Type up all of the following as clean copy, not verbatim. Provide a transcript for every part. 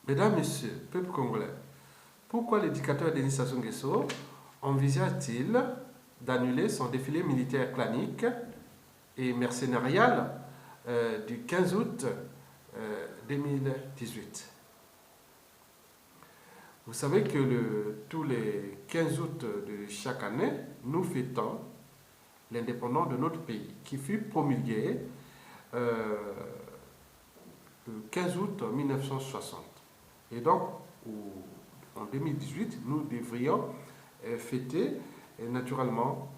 Mesdames, Messieurs, peuple congolais, pourquoi le dictateur Denis Sassou Nguesso envisage-t-il d'annuler son défilé militaire clanique et mercenarial du 15 août 2018? Vous savez que tous les 15 août de chaque année, nous fêtons l'indépendance de notre pays, qui fut promulgué le 15 août 1960. Et donc, en 2018, nous devrions fêter naturellement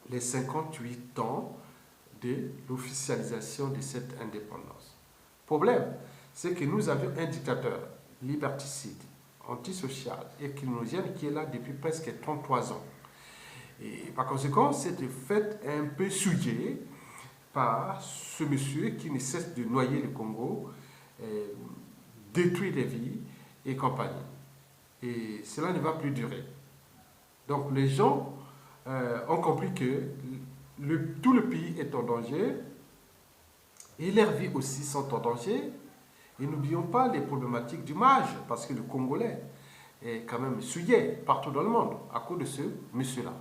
les 58 ans de l'officialisation de cette indépendance. Problème, c'est que nous avions un dictateur liberticide, antisocial et criminogène qui est là depuis presque 33 ans. Et par conséquent, cette fête est un peu souillée par ce monsieur qui ne cesse de noyer le Congo, détruire les vies et compagnie. Et cela ne va plus durer. Donc les gens ont compris que tout le pays est en danger et leurs vies aussi sont en danger. Et n'oublions pas les problématiques du mage, parce que le Congolais est quand même souillé partout dans le monde à cause de ce monsieur-là.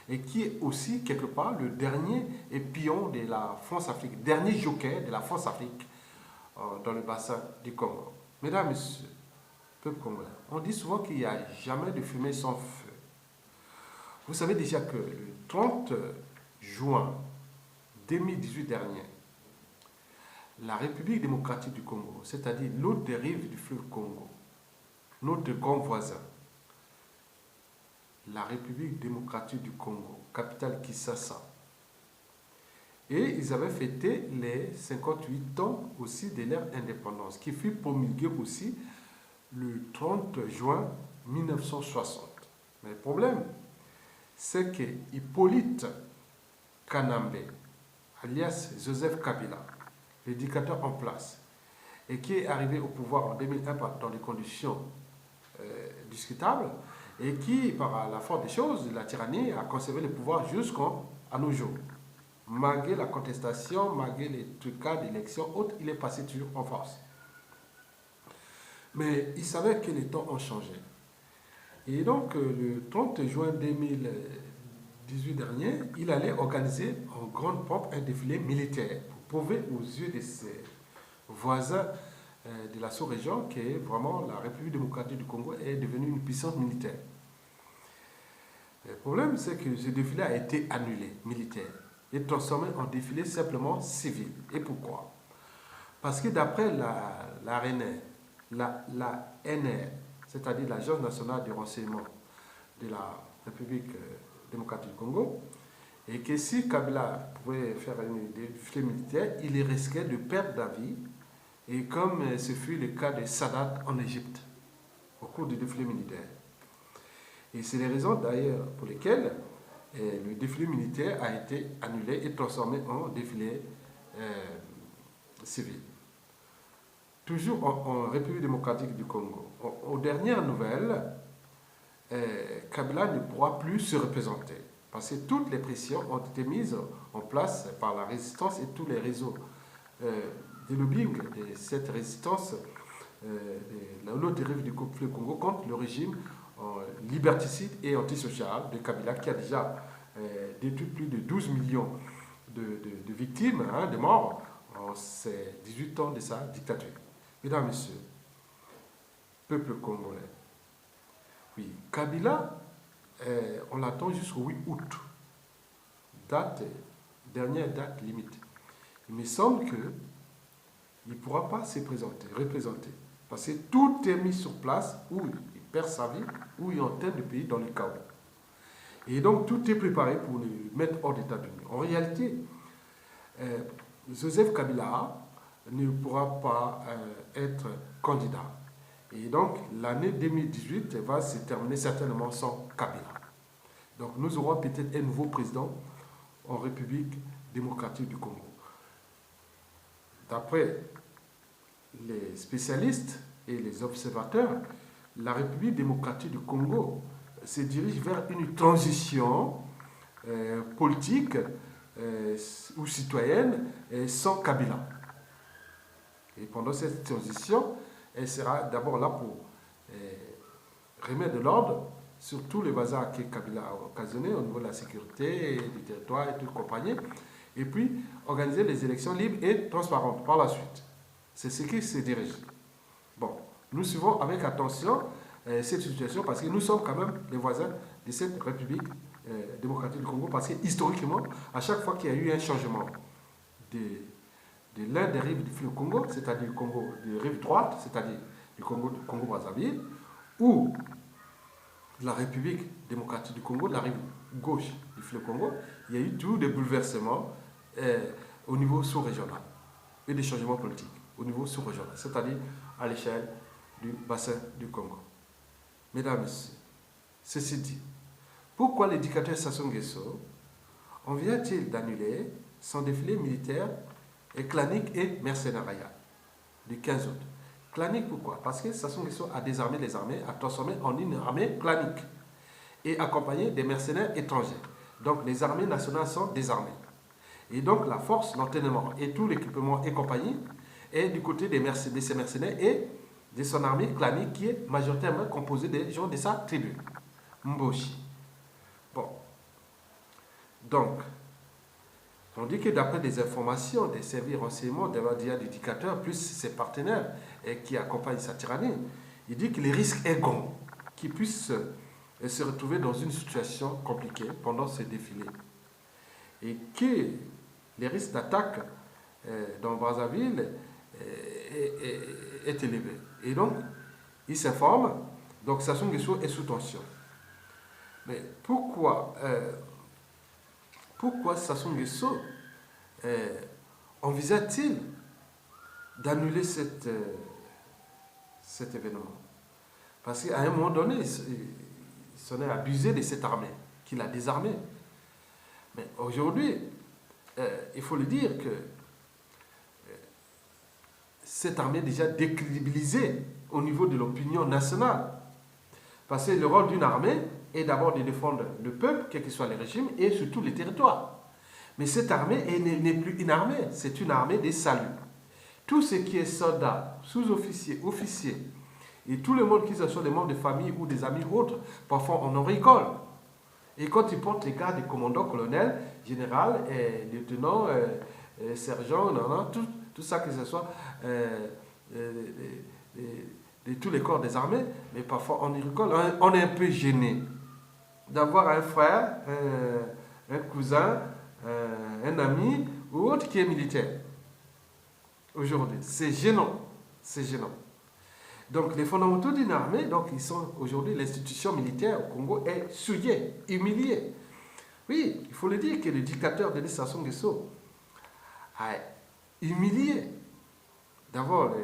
Et qui est aussi quelque part le dernier pion de la France-Afrique, dernier joker de la France-Afrique dans le bassin du Congo. Mesdames, Messieurs, peuple congolais, on dit souvent qu'il n'y a jamais de fumée sans feu. Vous savez déjà que le 30 juin 2018 dernier, la République démocratique du Congo, c'est-à-dire l'autre dérive du fleuve Congo, notre grand voisin, la République démocratique du Congo, capitale Kinshasa. Et ils avaient fêté les 58 ans aussi de leur indépendance, qui fut promulguée aussi le 30 juin 1960. Mais le problème, c'est que Hippolyte Kanambe, alias Joseph Kabila, le dictateur en place, et qui est arrivé au pouvoir en 2001 dans des conditions discutables, et qui, par la force des choses, la tyrannie, a conservé le pouvoir jusqu'à nos jours. Malgré la contestation, malgré les trucages d'élections autres, il est passé toujours en force. Mais il savait que les temps ont changé. Et donc, le 30 juin 2018 dernier, il allait organiser en grande pompe un défilé militaire pour prouver aux yeux de ses voisins de la sous-région que vraiment la République démocratique du Congo est devenue une puissance militaire. Le problème, c'est que ce défilé a été annulé, militaire, et transformé en défilé simplement civil. Et pourquoi? Parce que d'après la NR, c'est-à-dire l'Agence nationale de renseignement de la République démocratique du Congo, et que si Kabila pouvait faire un défilé militaire, il risquait de perdre la vie, et comme ce fut le cas de Sadat en Égypte, au cours du défilé militaire. Et c'est les raisons d'ailleurs pour lesquelles le défilé militaire a été annulé et transformé en défilé civil. Toujours en République démocratique du Congo. Aux dernières nouvelles, Kabila ne pourra plus se représenter parce que toutes les pressions ont été mises en place par la résistance et tous les réseaux de lobbying de cette résistance de l'autre dérive du conflit Congo contre le régime liberticide et antisocial de Kabila qui a déjà détruit plus de 12 millions de victimes, de morts en ces 18 ans de sa dictature. Mesdames, Messieurs, peuple congolais, oui, Kabila, on l'attend jusqu'au 8 août, dernière date limite. Il me semble qu'il ne pourra pas se représenter, parce que tout est mis sur place où il perd sa vie, où il enterre le pays dans le chaos. Et donc tout est préparé pour le mettre hors d'état de nuire. En réalité, Joseph Kabila ne pourra pas être candidat. Et donc l'année 2018 va se terminer certainement sans Kabila. Donc nous aurons peut-être un nouveau président en République démocratique du Congo. D'après les spécialistes et les observateurs, la République démocratique du Congo se dirige vers une transition politique ou citoyenne sans Kabila. Et pendant cette transition, elle sera d'abord là pour remettre de l'ordre sur tous les bazars que Kabila a occasionné au niveau de la sécurité, du territoire et toute compagnie, et puis organiser les élections libres et transparentes par la suite. C'est ce qui se dirige. Bon, nous suivons avec attention cette situation parce que nous sommes quand même les voisins de cette République démocratique du Congo, parce que historiquement, à chaque fois qu'il y a eu un changement de l'un des rives du fleuve Congo, c'est-à-dire du Congo de rive droite, c'est-à-dire du Congo-Brazzaville, ou de la République démocratique du Congo, de la rive gauche du fleuve Congo, il y a eu tous des bouleversements au niveau sous-régional et des changements politiques au niveau sous-régional, c'est-à-dire à l'échelle du bassin du Congo. Mesdames et messieurs, ceci dit, pourquoi le dictateur Sassou Nguesso en vient-il d'annuler son défilé militaire et clanique et mercenariat du 15 août? Clanique pourquoi? Parce que Sassou Nguesso a désarmé les armées, a transformé en une armée clanique et accompagné des mercenaires étrangers. Donc les armées nationales sont désarmées. Et donc la force, l'entraînement et tout l'équipement et compagnie est du côté de ces mercenaires et de son armée clanique qui est majoritairement composée des gens de sa tribu, Mboshi. Bon. Donc, on dit que d'après des informations des services renseignements du dictateur, plus ses partenaires et qui accompagnent sa tyrannie, il dit que les risques est grand qu'il puisse se retrouver dans une situation compliquée pendant ce défilé. Et que les risques d'attaque dans Brazzaville est élevé. Et donc, il s'informe, donc Sassou Nguesso est sous tension. Mais pourquoi Sassou Nguesso envisage-t-il d'annuler cet événement? Parce qu'à un moment donné, il s'en est abusé de cette armée, qu'il a désarmée. Mais aujourd'hui, il faut le dire que cette armée est déjà décrédibilisée au niveau de l'opinion nationale. Parce que le rôle d'une armée est d'abord de défendre le peuple, quel que soit le régime, et surtout les territoires. Mais cette armée n'est plus une armée, c'est une armée des saluts. Tout ce qui est soldats, sous-officiers, officiers, et tout le monde qui soit des membres de famille ou des amis ou autres, parfois on en rigole. Et quand ils portent les gardes des commandants, colonels, général, lieutenant, sergent, tout ça que ce soit de tous les corps des armées, mais parfois on y rigole. On est un peu gêné d'avoir un frère, un cousin, un ami ou autre qui est militaire. Aujourd'hui, c'est gênant. C'est gênant. Donc, les fondamentaux d'une armée, donc, ils sont aujourd'hui, l'institution militaire au Congo est souillée, humiliée. Oui, il faut le dire que le dictateur Denis Sassou Nguesso a humilié d'abord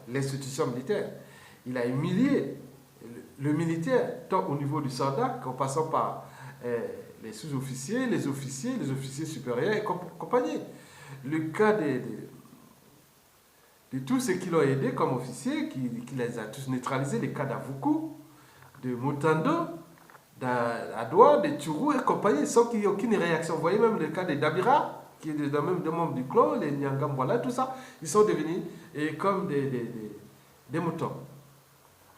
l'institution militaire. Il a humilié le militaire, tant au niveau du soldat qu'en passant par les sous-officiers, les officiers supérieurs et compagnie. Le cas de tous ceux qui l'ont aidé comme officier, qui les a tous neutralisés, les cas d'Avoukou, de Mutando, d'Adoua, de Tchourou et compagnie, sans qu'il n'y ait aucune réaction. Vous voyez même le cas de Dabira, qui est même des membres du clan, les Nyangam, voilà, tout ça, ils sont devenus comme des moutons.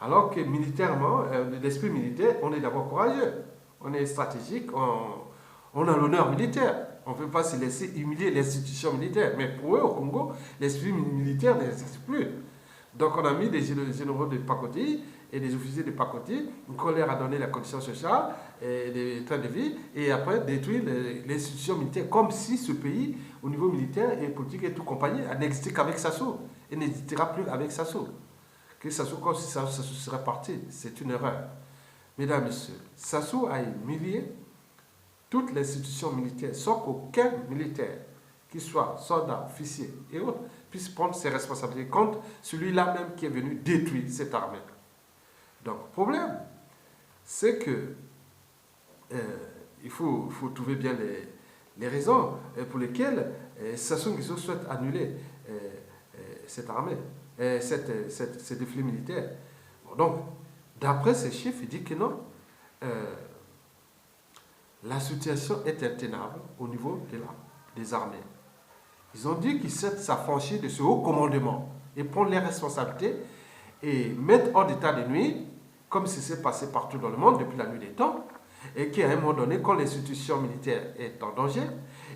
Alors que militairement, l'esprit militaire, on est d'abord courageux, on est stratégique, on a l'honneur militaire. On ne peut pas se laisser humilier l'institution militaire. Mais pour eux, au Congo, l'esprit militaire n'existe plus. Donc on a mis des généraux de pacotille et des officiers de pacotille, qu'on leur a donné la condition sociale et des trains de vie, et après détruire l'institution militaire, comme si ce pays, au niveau militaire et politique et tout compagnie, n'existait qu'avec Sassou, et n'existera plus avec Sassou. Que Sassou, comme si Sassou serait parti, c'est une erreur. Mesdames et messieurs, Sassou a humilié toute l'institution militaire, sans qu'aucun militaire, qu'il soit soldat, officier et autres, puisse prendre ses responsabilités contre celui-là même qui est venu détruire cette armée. Donc, le problème, c'est que il faut trouver bien les raisons pour lesquelles Sassou Nguesso souhaite annuler cette armée, ce défilé militaire. Bon, donc, d'après ces chiffres, il dit que non. La situation est intenable au niveau des armées. Ils ont dit qu'ils souhaitent s'affranchir de ce haut commandement et prendre les responsabilités et mettre hors d'état de nuire, comme ce s'est passé partout dans le monde depuis la nuit des temps, et qu'à un moment donné, quand l'institution militaire est en danger,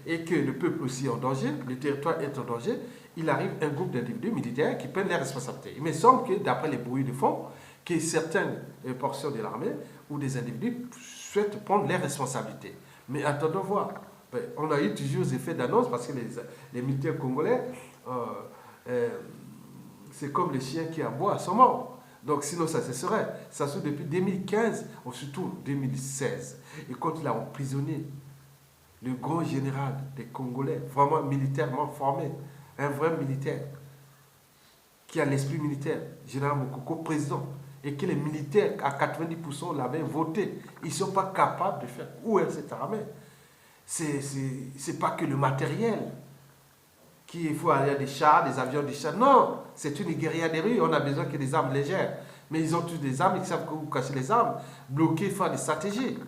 et que le peuple aussi est en danger, le territoire est en danger, il arrive un groupe d'individus militaires qui prennent les responsabilités. Il me semble que, d'après les bruits de fond, que certaines portions de l'armée ou des individus souhaitent prendre les responsabilités. Mais attendons voir. On a eu toujours des effets d'annonce parce que les militaires congolais, c'est comme les chiens qui aboient à son mort. Donc sinon ça cesserait. Ça se depuis 2015, ou surtout 2016. Et quand il a emprisonné le grand général des Congolais, vraiment militairement formé, un vrai militaire, qui a l'esprit militaire, général Mokoko, président, et que les militaires, à 90% l'avaient voté. Ils ne sont pas capables de faire. Où est cette armée? C'est pas que le matériel, qu'il faut aller à des chars, des avions, des chars. Non, c'est une guérilla des rues. On a besoin que des armes légères. Mais ils ont tous des armes, ils savent où cacher les armes. Bloquer, faire des stratégies.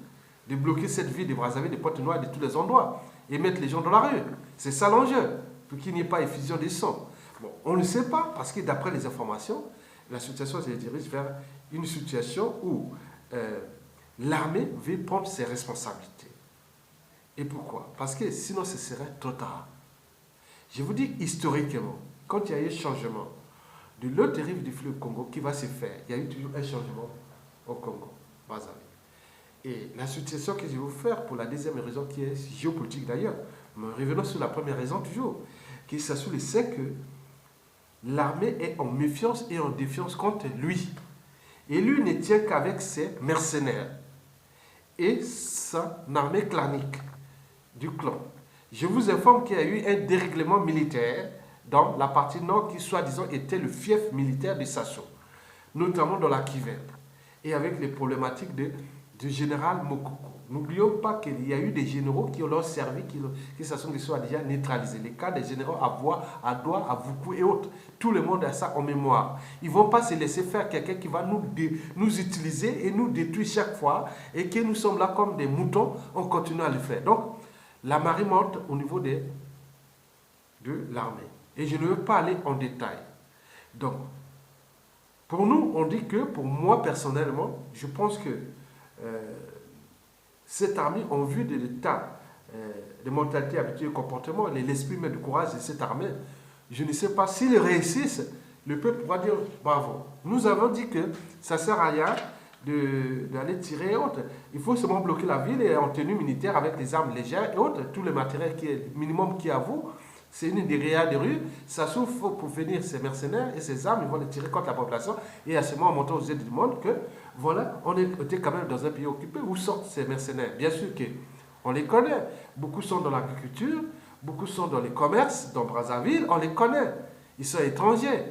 De bloquer cette ville de Brazzaville, de Pointe-Noire, de tous les endroits. Et mettre les gens dans la rue. C'est ça l'enjeu. Pour qu'il n'y ait pas effusion des sangs. Bon, on ne sait pas, parce que d'après les informations, la situation se dirige vers une situation où l'armée veut prendre ses responsabilités. Et pourquoi? Parce que sinon ce serait trop tard. Je vous dis historiquement, quand il y a eu un changement de l'autre rive du fleuve Congo qui va se faire, il y a eu toujours un changement au Congo, Brazzaville. Et la situation que je vais vous faire pour la deuxième raison qui est géopolitique d'ailleurs, mais revenons sur la première raison toujours, qui s'assoule le sait que l'armée est en méfiance et en défiance contre lui. Et lui ne tient qu'avec ses mercenaires et son armée clanique du clan. Je vous informe qu'il y a eu un dérèglement militaire dans la partie nord qui, soi-disant, était le fief militaire de Sassou, notamment dans la Kivu, et avec les problématiques du général Mokoko. N'oublions pas qu'il y a eu des généraux qui ont servi, qui se sont déjà neutralisés. Les cas des généraux à Bois, à Doua, à Vuku et autres. Tout le monde a ça en mémoire. Ils ne vont pas se laisser faire quelqu'un qui va nous utiliser et nous détruire chaque fois et que nous sommes là comme des moutons, on continue à le faire. Donc, la marée monte au niveau de l'armée. Et je ne veux pas aller en détail. Donc, pour nous, on dit que, pour moi personnellement, je pense que cette armée, en vue de l'état de mentalité, habitude et comportement, l'esprit même de courage de cette armée, je ne sais pas s'ils réussissent, le peuple pourra dire bravo. Nous avons dit que ça ne sert à rien d'aller tirer et autres. Il faut seulement bloquer la ville et en tenue militaire avec les armes légères et autres, tout le matériel qui est minimum qui est à vous. C'est une guérilla de rue, ça souffre pour venir ces mercenaires et ces armes, ils vont les tirer contre la population. Et à ce moment, on montre aux yeux du monde que, voilà, on était quand même dans un pays occupé. Où sortent ces mercenaires? Bien sûr qu'on les connaît. Beaucoup sont dans l'agriculture, beaucoup sont dans les commerces, dans Brazzaville, on les connaît. Ils sont étrangers.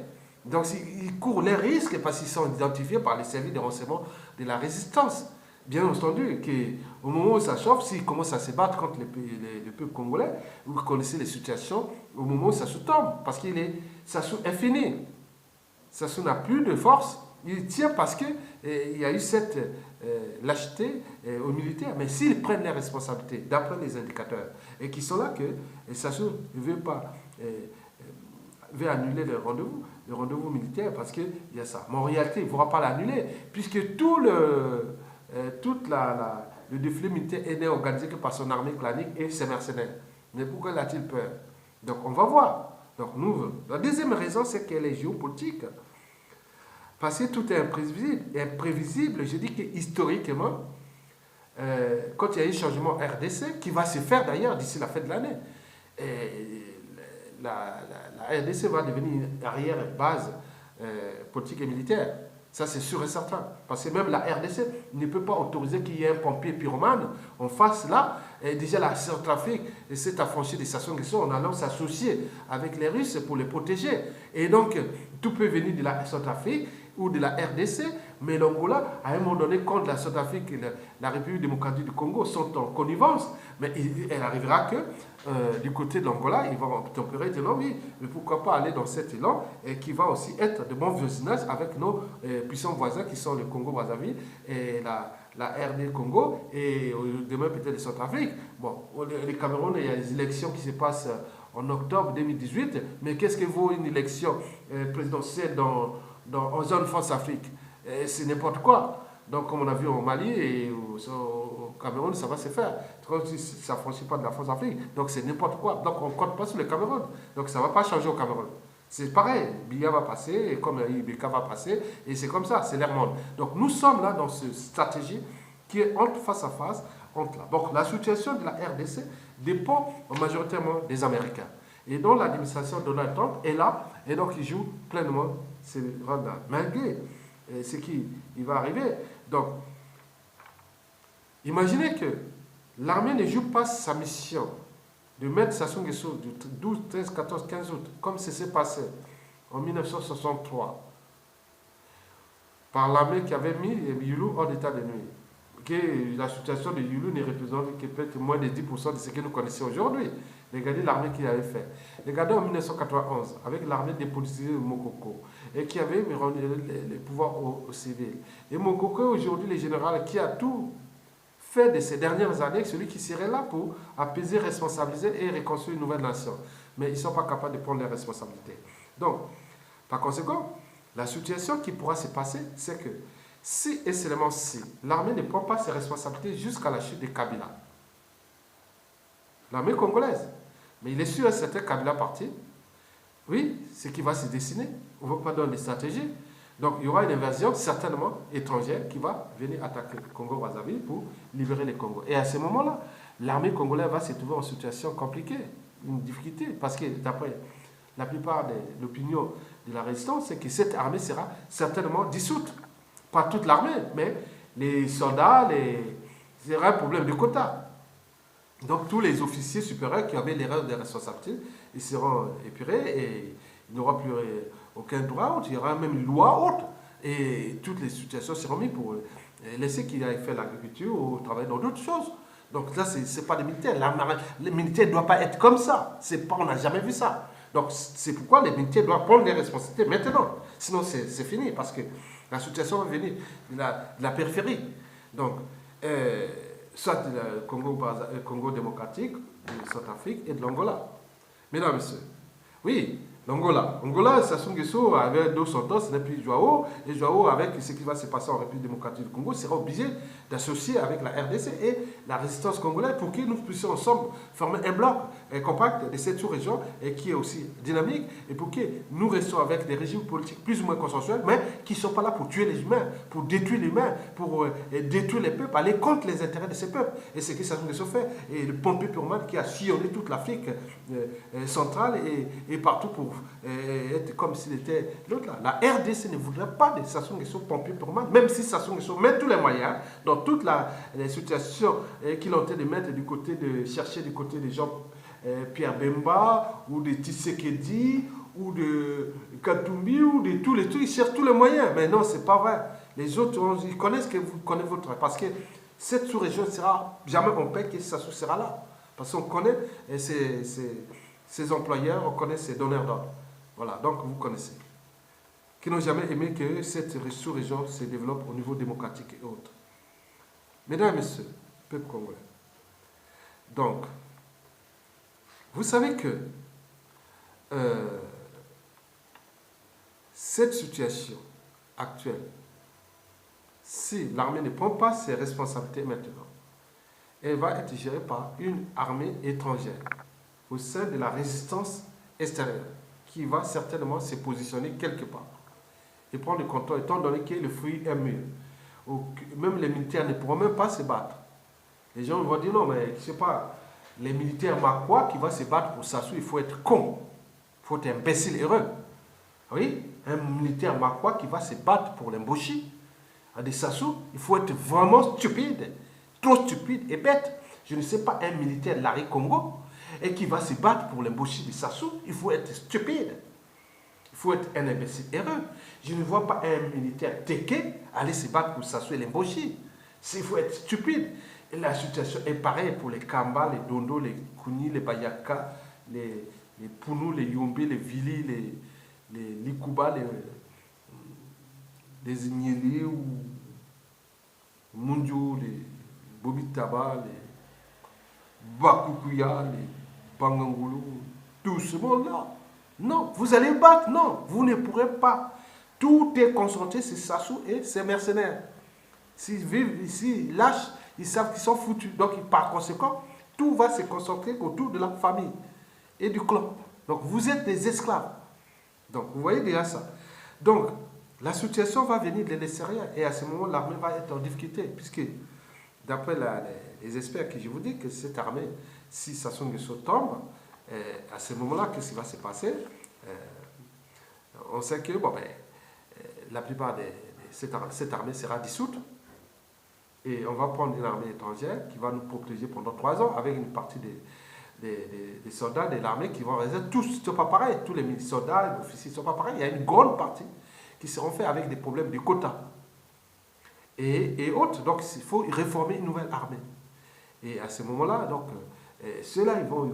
Donc, ils courent les risques parce qu'ils sont identifiés par les services de renseignement de la résistance. Bien entendu, qu'au moment où ça chauffe, s'ils commencent à se battre contre le peuple congolais, vous connaissez les situations, au moment où Sassou tombe, parce Sassou est fini. Sassou n'a plus de force, il tient parce qu'il y a eu cette lâcheté aux militaires. Mais s'ils prennent les responsabilités, d'après les indicateurs, et qui sont là que Sassou ne veut pas veut annuler le rendez-vous militaire, parce qu'il y a ça. Mais en réalité, il ne pourra pas l'annuler, puisque tout le défilé militaire est organisé que par son armée clanique et ses mercenaires. Mais pourquoi a-t-il peur? Donc on va voir. Donc la deuxième raison, c'est qu'elle est géopolitique. Parce que tout est imprévisible. Je dis que historiquement, quand il y a eu un changement RDC, qui va se faire d'ailleurs d'ici la fin de l'année, la RDC va devenir une arrière-base politique et militaire. Ça, c'est sûr et certain. Parce que même la RDC ne peut pas autoriser qu'il y ait un pompier pyromane en face là. Et déjà, la Centrafrique s'est affranchie de Sassou Nguesso en allant s'associer avec les Russes pour les protéger. Et donc, tout peut venir de la Centrafrique ou de la RDC, mais l'Angola, à un moment donné, quand la Centrafrique et la République démocratique du Congo sont en connivence, mais elle arrivera que du côté de l'Angola, ils vont tempérer de l'envie. Mais pourquoi pas aller dans cet élan et qui va aussi être de bon voisinage avec nos puissants voisins qui sont le Congo-Brazzaville et la RD Congo et demain peut-être le Centrafrique. Bon, les Cameroun, il y a les élections qui se passent en octobre 2018, mais qu'est-ce que vaut une élection présidentielle dans en zone France-Afrique. C'est n'importe quoi. Donc, comme on a vu au Mali et au Cameroun, ça va se faire. Ça ne franchit pas de la France-Afrique. Donc, c'est n'importe quoi. Donc, on ne compte pas sur le Cameroun. Donc, ça ne va pas changer au Cameroun. C'est pareil. Biya va passer, et comme Ibeka va passer, et c'est comme ça, c'est leur monde. Donc, nous sommes là dans cette stratégie qui est entre face à face. Donc, la situation de la RDC dépend majoritairement des Américains. Et donc, l'administration de Donald Trump est là, et donc, il joue pleinement ses rôles là. Malgré ce qui va arriver. Donc, imaginez que l'armée ne joue pas sa mission de mettre Sassou Nguesso du 12, 13, 14, 15 août, comme ça s'est passé en 1963, par l'armée qui avait mis Youlou hors d'état de nuire. Que la situation de Youlou ne représente que peut-être moins de 10% de ce que nous connaissons aujourd'hui. Regardez l'armée qu'il avait fait. Regardez en 1991, avec l'armée des policiers de Mokoko, et qui avait rendu les pouvoirs aux civils. Et Mokoko, aujourd'hui, le général qui a tout fait de ces dernières années, celui qui serait là pour apaiser, responsabiliser et reconstruire une nouvelle nation. Mais ils ne sont pas capables de prendre les responsabilités. Donc, par conséquent, la situation qui pourra se passer, c'est que si et seulement si l'armée ne prend pas ses responsabilités jusqu'à la chute de Kabila, l'armée congolaise, mais il est sûr et certain que Kabila parti, oui, ce qui va se dessiner, on ne va pas donner des stratégies. Donc il y aura une invasion certainement étrangère qui va venir attaquer le Congo-Brazzaville pour libérer le Congo. Et à ce moment-là, l'armée congolaise va se trouver en situation compliquée, une difficulté, parce que d'après la plupart de l'opinion de la résistance, c'est que cette armée sera certainement dissoute. Pas toute l'armée, mais les soldats, il y aura un problème de quota. Donc tous les officiers supérieurs qui avaient l'erreur de responsabilité, ils seront épurés et il n'y aura plus aucun droit, il y aura même une loi haute. Et toutes les situations seront mises pour laisser qu'il aille faire l'agriculture ou travailler dans d'autres choses. Donc là, ce n'est pas des militaires. Les militaires ne doivent pas être comme ça. On n'a jamais vu ça. Donc c'est pourquoi les militaires doivent prendre les responsabilités maintenant. Sinon, c'est fini parce que la situation va venir de la périphérie. Donc, soit du Congo démocratique, de Centrafrique et de l'Angola. Mesdames et messieurs, oui, l'Angola. Angola, Sassou Nguesso avait deux soldats, ce n'est plus Joao. Et Joao, avec ce qui va se passer en République démocratique du Congo, sera obligé d'associer avec la RDC et la résistance congolaise pour que nous puissions ensemble former un bloc compact de cette sous-région et qui est aussi dynamique et pour que nous restions avec des régimes politiques plus ou moins consensuels, mais qui ne sont pas là pour tuer les humains, pour détruire les humains, pour détruire les peuples, aller contre les intérêts de ces peuples. Et c'est ce que Sassou Nguesso fait. Et le Pompé Purman qui a sillonné toute l'Afrique centrale et partout pour être comme s'il était l'autre là. La RDC ne voudrait pas de Sassou Nguesso Pompé Purman, même si Sassou Nguesso met tous les moyens dans toute la situation qu'il est en train de mettre du côté de chercher du côté des gens Pierre Bemba ou de Tshisekedi ou de Katumbi ou de tous les trucs, ils cherchent tous les moyens. Mais non, c'est pas vrai. Les autres, ils connaissent que vous connaissez votre travail. Parce que cette sous-région ne sera jamais en paix que Sassou sera là. Parce qu'on connaît ses employeurs, on connaît ses donneurs d'ordre. Voilà, donc vous connaissez. Qui n'ont jamais aimé que cette sous-région se développe au niveau démocratique et autres. Mesdames et messieurs, peuple congolais. Donc, vous savez que cette situation actuelle, si l'armée ne prend pas ses responsabilités maintenant, elle va être gérée par une armée étrangère au sein de la résistance extérieure qui va certainement se positionner quelque part et prendre le contrôle étant donné que le fruit est mûr. Même les militaires ne pourront même pas se battre. Les gens vont dire non, mais je ne sais pas, les militaires maquois qui vont se battre pour Sassou, il faut être con, il faut être imbécile heureux. Oui, un militaire maquois qui va se battre pour l'embauchi à des Sassou, il faut être vraiment stupide, trop stupide et bête. Je ne sais pas, un militaire Larry Congo et qui va se battre pour l'embauchi de Sassou, il faut être stupide. Il faut être un imbécile heureux. Je ne vois pas un militaire Teke aller se battre pour Sassou et l'embauchi. Il faut être stupide. Et la situation est pareille pour les Kamba, les Dondo, les Kuni, les Bayaka, les Pounou, les Yombe, les Vili, les Likuba, les Igneli, ou Mundiou, les Bobitaba, les Bakukuya, les Bangangoulou, tout ce monde-là. Non, vous allez battre, non, vous ne pourrez pas. Tout est concentré sur Sassou et ses mercenaires. S'ils vivent ici, ils lâchent, ils savent qu'ils sont foutus. Donc, par conséquent, tout va se concentrer autour de la famille et du clan. Donc, vous êtes des esclaves. Donc, vous voyez déjà ça. Donc, la situation va venir de l'extérieur et à ce moment, l'armée va être en difficulté, puisque, d'après les experts que je vous dis, que cette armée, si Sassou Nguesso tombe, à ce moment-là, qu'est-ce qui va se passer? On sait que bon, la plupart cette armée sera dissoute et on va prendre une armée étrangère qui va nous protéger pendant 3 ans avec une partie des soldats de l'armée qui vont rester. Tous ne sont pas pareils, tous les soldats, les officiers ne sont pas pareils. Il y a une grande partie qui seront faits avec des problèmes de quotas et autres. Donc il faut réformer une nouvelle armée. Et à ce moment-là, donc, ceux-là, ils vont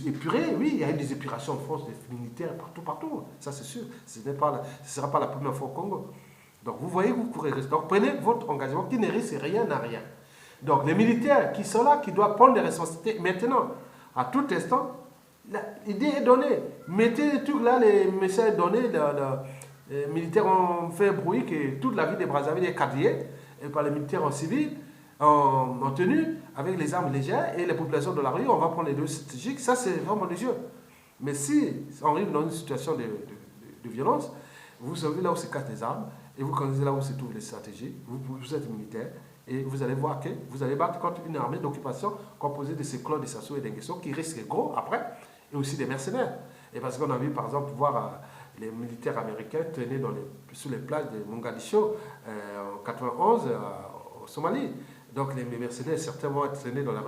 épurer, oui, il y a eu des épurations en France, des militaires partout, ça c'est sûr. Ce ne sera pas la première fois au Congo. Donc vous voyez, vous pourrez rester. Donc prenez votre engagement qui ne risque rien à rien. Donc les militaires qui sont là, qui doivent prendre des responsabilités maintenant, à tout instant, l'idée est donnée. Mettez les trucs là, les messages donnés, les militaires ont fait bruit que toute la ville de Brazzaville est quadrillée par les militaires en civil, en tenue, avec les armes légères et les populations de la rue, on va prendre les deux stratégiques, ça c'est vraiment le jeu. Mais si on arrive dans une situation de violence, vous savez là où se cachent les armes et vous connaissez là où se trouvent les stratégies, vous êtes militaire et vous allez voir que vous allez battre contre une armée d'occupation composée de ces clans de Sassou et d'Nguesso qui risquent gros après et aussi des mercenaires. Et parce qu'on a vu par exemple voir les militaires américains traîner sur les plages de Mogadiscio en 91 au Somalie. Donc les mercenaires, certains vont être traînés dans la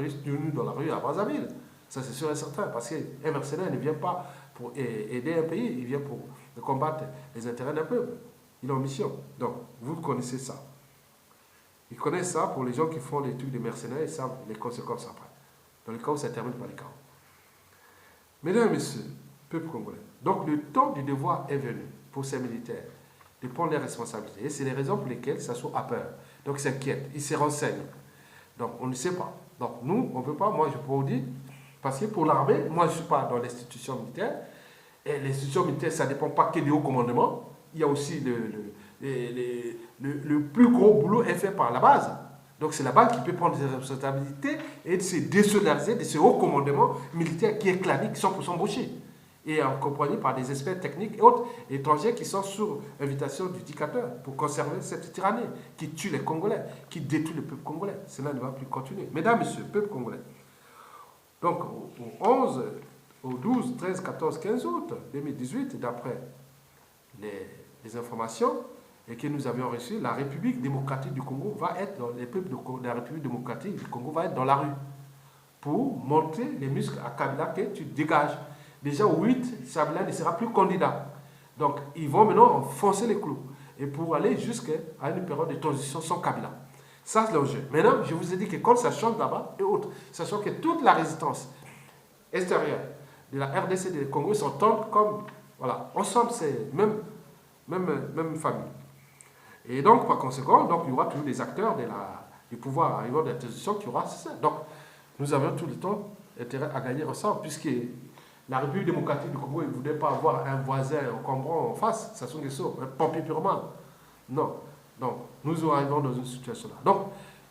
rue à Brazzaville. Ça c'est sûr et certain, parce qu'un mercenaire ne vient pas pour aider un pays, il vient pour combattre les intérêts d'un peuple. Il est en mission. Donc, vous connaissez ça. Ils connaissent ça pour les gens qui font les trucs de mercenaires, ils savent les conséquences après. Dans le cas où ça termine par les chaos. Mesdames et messieurs, peuple congolais, donc le temps du devoir est venu pour ces militaires de prendre les responsabilités. Et c'est les raisons pour lesquelles Sassou a peur. Donc il s'inquiète, il se renseigne. Donc on ne sait pas. Donc nous, on ne peut pas, moi je peux vous dire, parce que pour l'armée, moi je ne suis pas dans l'institution militaire, et l'institution militaire, ça ne dépend pas que du haut commandement, il y a aussi le plus gros boulot est fait par la base. Donc c'est la base qui peut prendre des responsabilités et de se désolidariser de ce haut commandement militaire qui est clanique, 100% bouché. Et accompagné par des experts techniques et autres étrangers qui sont sous invitation du dictateur pour conserver cette tyrannie qui tue les Congolais, qui détruit le peuple congolais. Cela ne va plus continuer. Mesdames, Messieurs, peuple congolais. Donc au 12, 13, 14, 15 août 2018, d'après les informations que nous avions reçues, la République démocratique du Congo va être, les peuples de la République démocratique du Congo va être dans la rue pour montrer les muscles à Kabila que tu dégages. Déjà au 8, Kabila ne sera plus candidat. Donc ils vont maintenant enfoncer les clous et pour aller jusqu'à une période de transition sans Kabila. Ça c'est l'enjeu. Maintenant, je vous ai dit que quand ça change là-bas et autres, sachant que toute la résistance extérieure de la RDC et du Congo s'entendent comme, voilà, ensemble c'est même famille. Et donc, par conséquent, donc, il y aura toujours des acteurs du pouvoir arrivant de la transition qui aura ça. Donc, nous avons tout le temps intérêt à gagner ensemble, puisque la République démocratique du Congo ne voulait pas avoir un voisin encombrant en face, Sassou Nguesso, un pompier purement. Non. Donc, nous arrivons dans une situation là. Donc,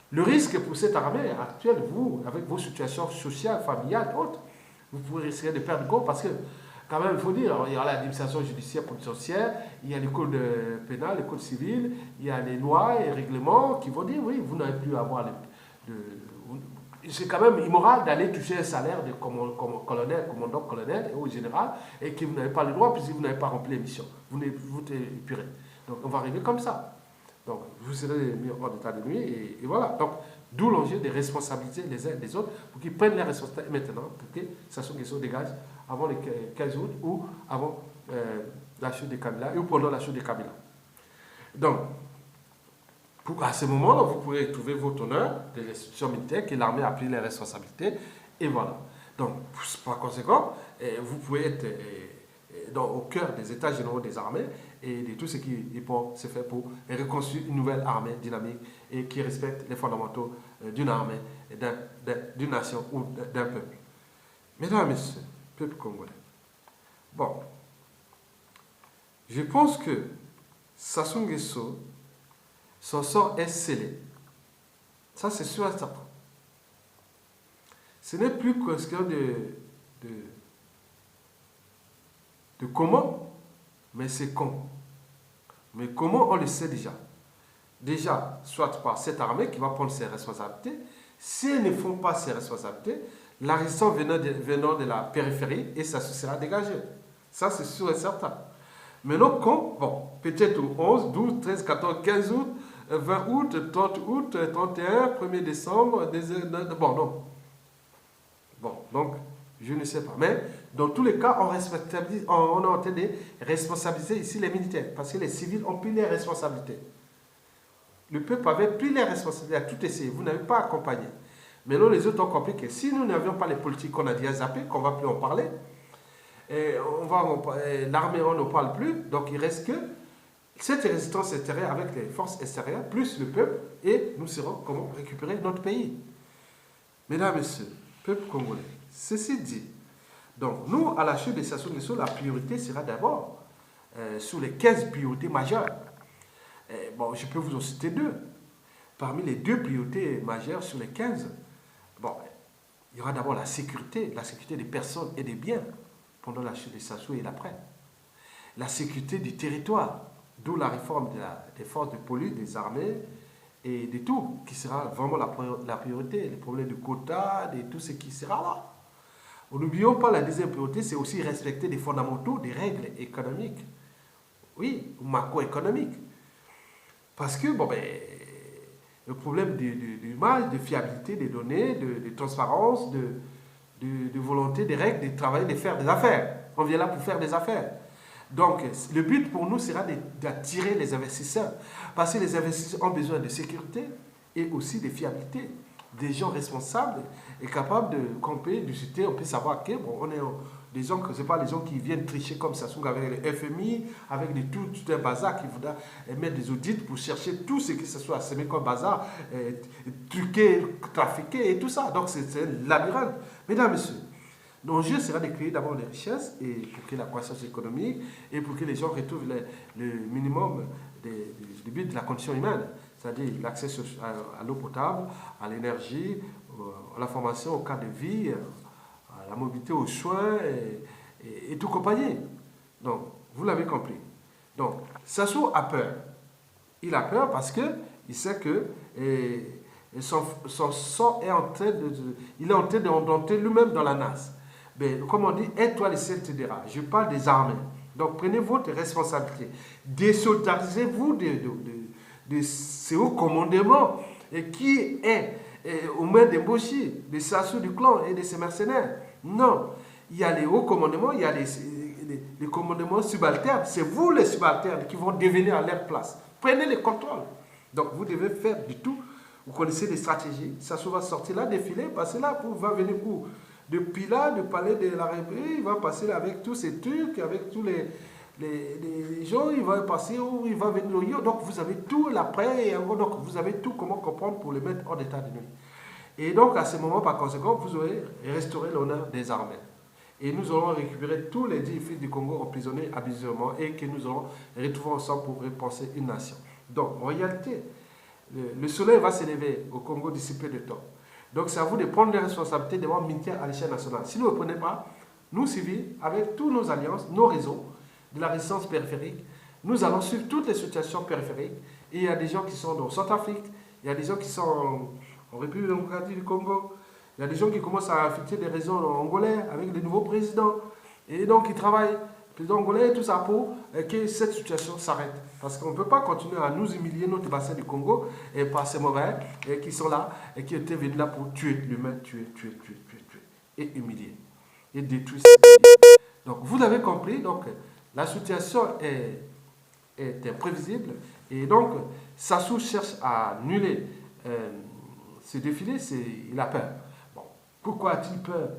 le risque pour cette armée actuelle, vous, avec vos situations sociales, familiales et autres, vous pouvez risquer de perdre gros parce que, quand même, il faut dire, il y a l'administration judiciaire pénitentiaire, il y a le code pénal, le code civil, il y a les lois et règlements qui vont dire, oui, vous n'avez plus à avoir c'est quand même immoral d'aller toucher un salaire de commandant colonel ou général et que vous n'avez pas le droit puisque vous n'avez pas rempli les missions. Vous êtes épuré. Donc on va arriver comme ça. Donc vous serez mis hors d'état de nuit et voilà. Donc d'où l'enjeu des responsabilités les uns des autres pour qu'ils prennent les responsabilités maintenant pour que Sassou Nguesso dégage avant le 15 août ou avant la chute de Kabila ou pendant la chute de Kabila. Donc, à ce moment-là, vous pourrez trouver votre honneur de l'institution militaire, que l'armée a pris les responsabilités, et voilà. Donc, par conséquent, vous pouvez être au cœur des états généraux des armées et de tout ce qui peut se faire pour reconstruire une nouvelle armée dynamique et qui respecte les fondamentaux d'une armée, d'une nation ou d'un peuple. Mesdames et messieurs, peuple congolais. Bon, Je pense que Sassou Nguesso, son sort est scellé. Ça, c'est sûr et certain. Ce n'est plus question de, de comment, mais c'est quand. Mais comment, on le sait déjà. Déjà, soit par cette armée qui va prendre ses responsabilités. Si elles ne font pas ses responsabilités, la résistance venant de la périphérie, et ça se sera dégagé. Ça, c'est sûr et certain. Maintenant, quand, bon, peut-être au 11, 12, 13, 14, 15 août, 20 août, 30 août, 31, 1er décembre, bon, non. Bon, donc, je ne sais pas. Mais, dans tous les cas, on est en train de responsabiliser ici les militaires, parce que les civils ont pris les responsabilités. Le peuple avait pris les responsabilités, a tout essayé. Vous n'avez pas accompagné. Maintenant, les autres ont compris que si nous n'avions pas les politiques qu'on a déjà zappées, qu'on ne va plus en parler, l'armée, on n'en parle plus, donc il reste que cette résistance extérieure avec les forces extérieures, plus le peuple, et nous saurons comment récupérer notre pays. Mesdames, Messieurs, peuple congolais, ceci dit, donc nous, à la chute de Sassou Nguesso, la priorité sera d'abord sur les 15 priorités majeures. Bon, je peux vous en citer deux. Parmi les 2 priorités majeures sur les 15, bon, il y aura d'abord la sécurité des personnes et des biens pendant la chute de Sassou et l'après. La sécurité du territoire, d'où la réforme des forces de police, des armées et de tout, qui sera vraiment la priorité. Les problèmes de quotas, de tout ce qui sera là. N'oublions pas la deuxième priorité, c'est aussi respecter des fondamentaux, des règles économiques. Oui, macroéconomiques. Parce que, bon, ben, le problème d'image, de fiabilité des données, de transparence, de volonté, des règles, de travailler, de faire des affaires. On vient là pour faire des affaires. Donc, le but pour nous sera d'attirer les investisseurs. Parce que les investisseurs ont besoin de sécurité et aussi de fiabilité. Des gens responsables et capables de camper, de citer, on peut savoir que, bon, on est des gens que ce n'est pas les gens qui viennent tricher comme ça, avec le FMI, avec tout un bazar qui voudra mettre des audits pour chercher tout ce qui se soit semé comme bazar, truqué, trafiqué et tout ça. Donc c'est un labyrinthe. Mesdames, Messieurs, l'enjeu sera de créer d'abord les richesses et pour que la croissance économique et pour que les gens retrouvent le minimum du but de la condition humaine, c'est-à-dire l'accès à l'eau potable, à l'énergie, à la formation au cas de vie, à la mobilité aux soins et tout compagnie. Donc, vous l'avez compris. Donc, Sassou a peur. Il a peur parce qu'il sait que son sang est en train il est en train d'entrer lui-même dans la nasse. Mais, comme on dit, aide-toi les ciels te dira. Je parle des armées. Donc, prenez votre responsabilité. Désolidarisez-vous de ce haut commandement qui est aux mains des Mboshi, des Sassou du clan et de ses mercenaires. Non, il y a les hauts commandements, il y a les commandements subalternes. C'est vous les subalternes qui vont devenir à leur place. Prenez le contrôle. Donc vous devez faire du tout. Vous connaissez les stratégies. Sassou va sortir là, défiler, passer là, va venir où? Depuis là, du palais de la République, il va passer là avec tous ces trucs, avec tous les gens, il va passer où il va venir au Yo. Donc vous avez tout l'après, donc vous avez tout comment comprendre pour le mettre en état de nuit. Et donc, à ce moment, par conséquent, vous aurez restauré l'honneur des armées. Et nous aurons récupéré tous les 10 fils du Congo emprisonnés abusivement et que nous aurons retrouvés ensemble pour repenser une nation. Donc, en réalité, le soleil va s'élever au Congo d'ici peu de temps. Donc, c'est à vous de prendre les responsabilités devant le militaire à l'échelle nationale. Si vous ne le prenez pas, nous, civils, avec tous nos alliances, nos réseaux de la résistance périphérique, nous allons suivre toutes les situations périphériques. Et il y a des gens qui sont dans Centrafrique, il y a des gens qui sont en République démocratique du Congo. Il y a des gens qui commencent à affecter des régions angolais avec des nouveaux présidents. Et donc, ils travaillent, le président angolais, tout ça pour que cette situation s'arrête. Parce qu'on ne peut pas continuer à nous humilier, notre bassin du Congo, et par ces mauvais qui sont là, et qui étaient venus là pour tuer l'humain, tuer, et humilier, et détruire. Donc, vous l'avez compris, donc, la situation est imprévisible, et donc, Sassou cherche à annuler ce défilé, il a peur. Bon, pourquoi a-t-il peur?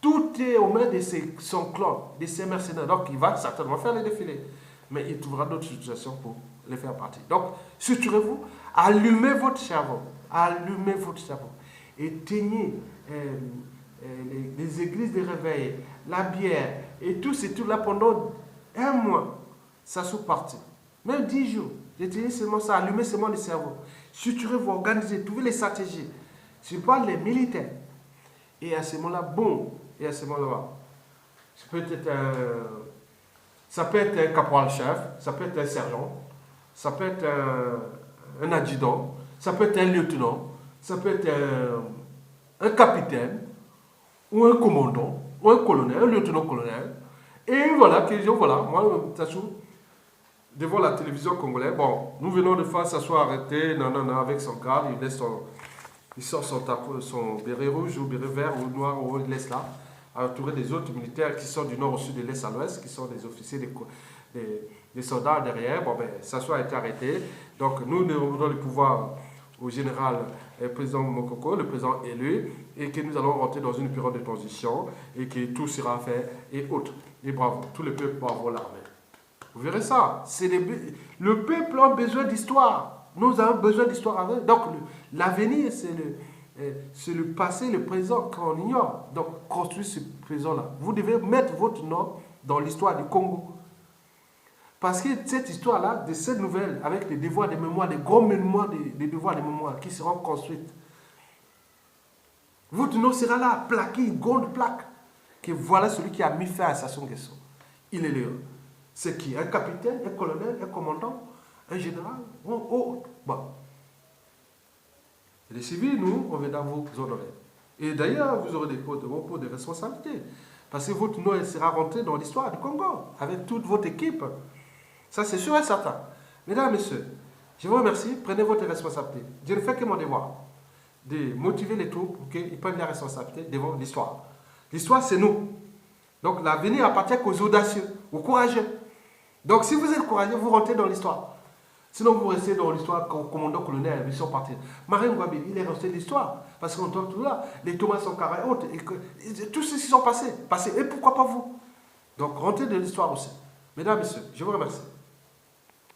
Tout est aux mains de son clan, de ses mercenaires. Donc, il va certainement faire les défilés. Mais il trouvera d'autres situations pour les faire partir. Donc, structurez-vous, allumez votre cerveau. Allumez votre cerveau. Éteignez les églises de réveil, la bière, et tout là pendant un mois. ça sous parti. Même 10 jours. J'ai seulement ça, allumer seulement le cerveau. Structurer, vous organiser, trouver les stratégies. Je parle des militaires. Et à ce moment-là, bon, et à ce moment-là, ça peut être un caporal-chef, ça peut être un sergent, ça peut être un adjudant, ça peut être un lieutenant, ça peut être un capitaine, ou un commandant, ou un colonel, un lieutenant-colonel. Et voilà, voilà, moi, devant la télévision congolaise, bon, nous venons de faire s'asseoir arrêté, non, avec son garde, il sort son béret rouge ou béret vert ou noir, ou il laisse là, entouré des autres militaires qui sont du nord au sud, de l'est à l'ouest, qui sont des officiers, des soldats derrière. Bon, ben, s'asseoir a été arrêté. Donc, nous donnons le pouvoir au général président Mokoko, le président élu, et que nous allons rentrer dans une période de transition et que tout sera fait et autres. Et bravo, tout le peuple va avoir l'armée. Vous verrez ça. Le peuple a besoin d'histoire. Nous avons besoin d'histoire avec. Donc, l'avenir, c'est le passé, le présent qu'on ignore. Donc, construire ce présent-là. Vous devez mettre votre nom dans l'histoire du Congo. Parce que cette histoire-là, de cette nouvelle, avec des devoirs de mémoire, des gros mémoires, des devoirs de mémoire qui seront construites, votre nom sera là, plaqué, une grande plaque. Que voilà celui qui a mis fin à Sassou Nguesso. Il est là. C'est qui? Un capitaine, un colonel, un commandant, un général, bon. Les civils, nous, on vient vous honorer. Et d'ailleurs, vous aurez des postes de responsabilité. Parce que votre nom sera rentré dans l'histoire du Congo, avec toute votre équipe. Ça, c'est sûr et certain. Mesdames, Messieurs, je vous remercie. Prenez votre responsabilité. Je ne fais que mon devoir de motiver les troupes pour qu'ils prennent la responsabilité devant l'histoire. L'histoire, c'est nous. Donc, l'avenir appartient aux audacieux, aux courageux. Donc, si vous êtes courageux, vous rentrez dans l'histoire. Sinon, vous restez dans l'histoire comme commandant colonel, mission partie. Marine Ngouabi, il est resté de l'histoire. Parce qu'on entend tout là. Les Thomas Sankara et autres. Tous ceux qui sont passés. Et pourquoi pas vous? Donc, rentrez de l'histoire aussi. Mesdames, Messieurs, je vous remercie.